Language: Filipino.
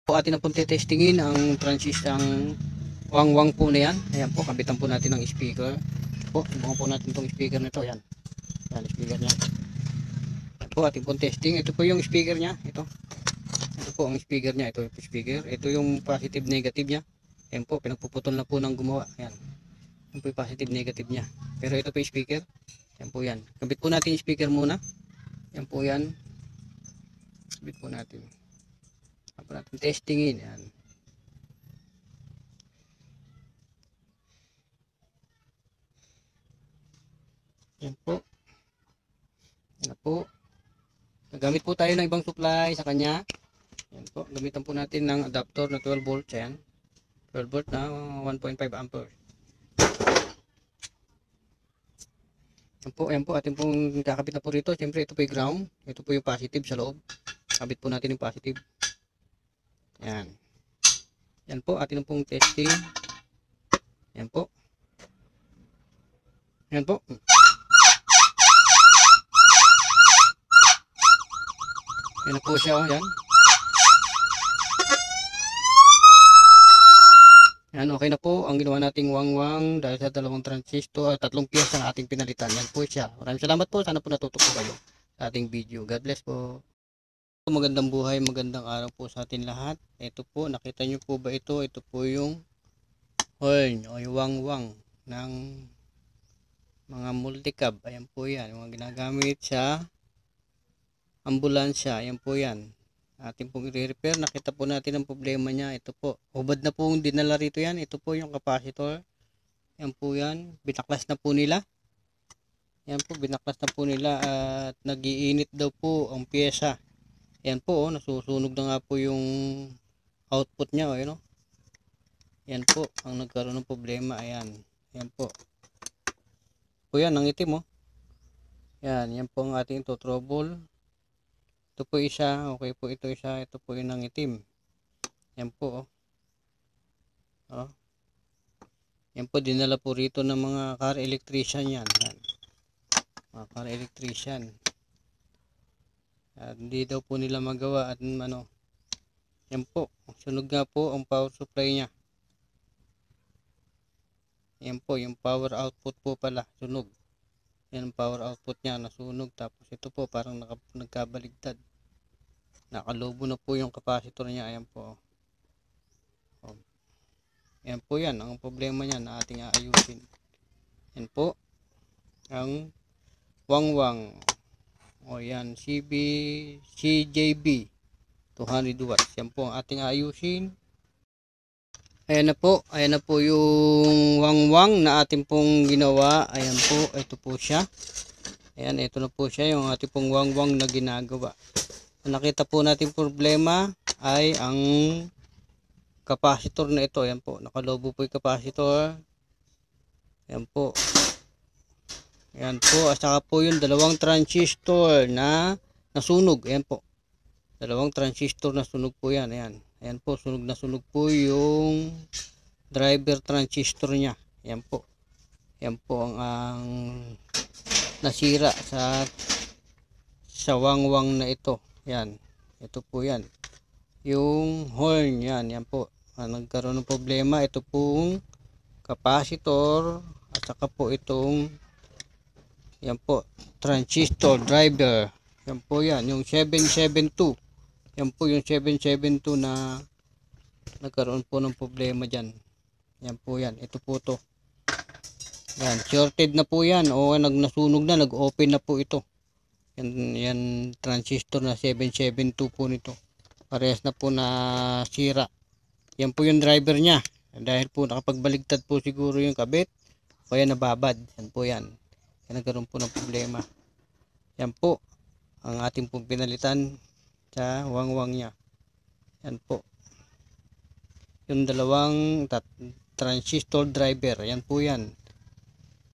Po atin na pong testingin ang transistor wang-wang po na yan. Ayan po, kabitan po natin ng speaker. Po, subukan po natin itong speaker nito. Ayan. Ayan, speaker niya. Ayan po, ating pong testing. Ito po yung speaker niya. Ito po ang speaker niya. Ito yung speaker. Ito yung positive negative niya. Ayan po, pinagpuputol na po ng gumawa. Ayan. Ayan po yung positive negative niya. Pero ito po yung speaker. Ayan po yan. Kabit po natin yung speaker muna. Ayan po yan. Kabit po natin. Ayan po natin testingin. Ayan. Yan po. Yan po. Nagamit po tayo ng ibang supply sa kanya. Yan po. Gamitan po natin ng adapter na 12 volts. Yan. 12 volt na 1.5 ampere. Yan po. Yan po. Ating pong kakabit na po rito. Siyempre ito po yung ground. Ito po yung positive sa loob. Kabit po natin yung positive. Yan. Yan po. Ating pong testing. Yan po. Yan po. Yan na po siya, oh, yan. Yan, okay na po ang ginawa nating wang-wang dahil sa dalawang transistor, tatlong piyesa ang ating pinalitan. Yan po siya. Maraming salamat po. Sana po natuto po kayo sa ating video. God bless po. Magandang buhay, magandang araw po sa atin lahat. Ito po, nakita nyo po ba ito? Ito po yung horn o yung wang-wang ng mga multicab. Ayan po yan. Yung ginagamit sa ambulansya. Ayan po yan. Ating pong i-repair. Nakita po natin ang problema niya. Ito po. Hubad na po yung dinala rito yan. Ito po yung capacitor. Ayan po yan. Binaklas na po nila. Ayan po. Binaklas na po nila. At nag-iinit daw po ang pyesa. Ayan po. Oh, nasusunog na nga po yung output niya. Ayan, oh. Ayan po. Ang nagkaroon ng problema. Ayan. Ayan po. Po yan. Ang itim, oh. Ayan. Yan po ang ating trouble. Ito po isa, okay po ito isa, ito po yung nangitim. Yan po, oh. Oh. Yan po, dinala po rito ng mga car electrician yan. Yan. Mga car electrician. At hindi daw po nila magawa at ano. Yan po, sunog nga po ang power supply niya. Yan po, yung power output po pala, sunog. Yan ang power output niya, nasunog. Tapos ito po, parang nagkabaligtad. Nakalobo na po yung capacitor niya. Ayan po. Oh. Ayan po yan. Ang problema niya na ating aayusin. Ayan po. Ang wang-wang. O yan. CJB 200 watts. Yan po ang ating aayusin. Ayan na po. Ayan na po yung wang-wang na ating pong ginawa. Ayan po. Ito po siya. Ayan. Ito na po siya. Yung ating pong wang-wang na ginagawa. Nakita po natin problema ay ang capacitor na ito. Ayan po, nakalobo po yung capacitor. Ayan po. Ayan po, at saka po yung dalawang transistor na nasunog. Ayan po. Dalawang transistor na sunog po yan. Ayan. Ayan po, sunog na sunog po yung driver transistor niya. Ayan po. Ayan po ang nasira sa wang-wang na ito. Yan, ito po yan. Yung horn, yan po. Nagkaroon ng problema. Ito pong capacitor at saka po itong yan po, transistor driver. Yan po yan, yung 772. Yan po yung 772 na nagkaroon po ng problema dyan. Yan po yan, ito po to. Yan, shorted na po yan. O nasunog na, nag-open na po ito. Yan transistor na 772 po nito. Parehas na po na sira. Yan po yung driver niya. Dahil po nakapagbaligtad po siguro yung kabit. O yan nababad. Yan po yan. Yan nagkaroon po ng problema. Yan po ang ating pong pinalitan sa wang-wang niya. Yan po. Yung dalawang transistor driver. Yan po yan.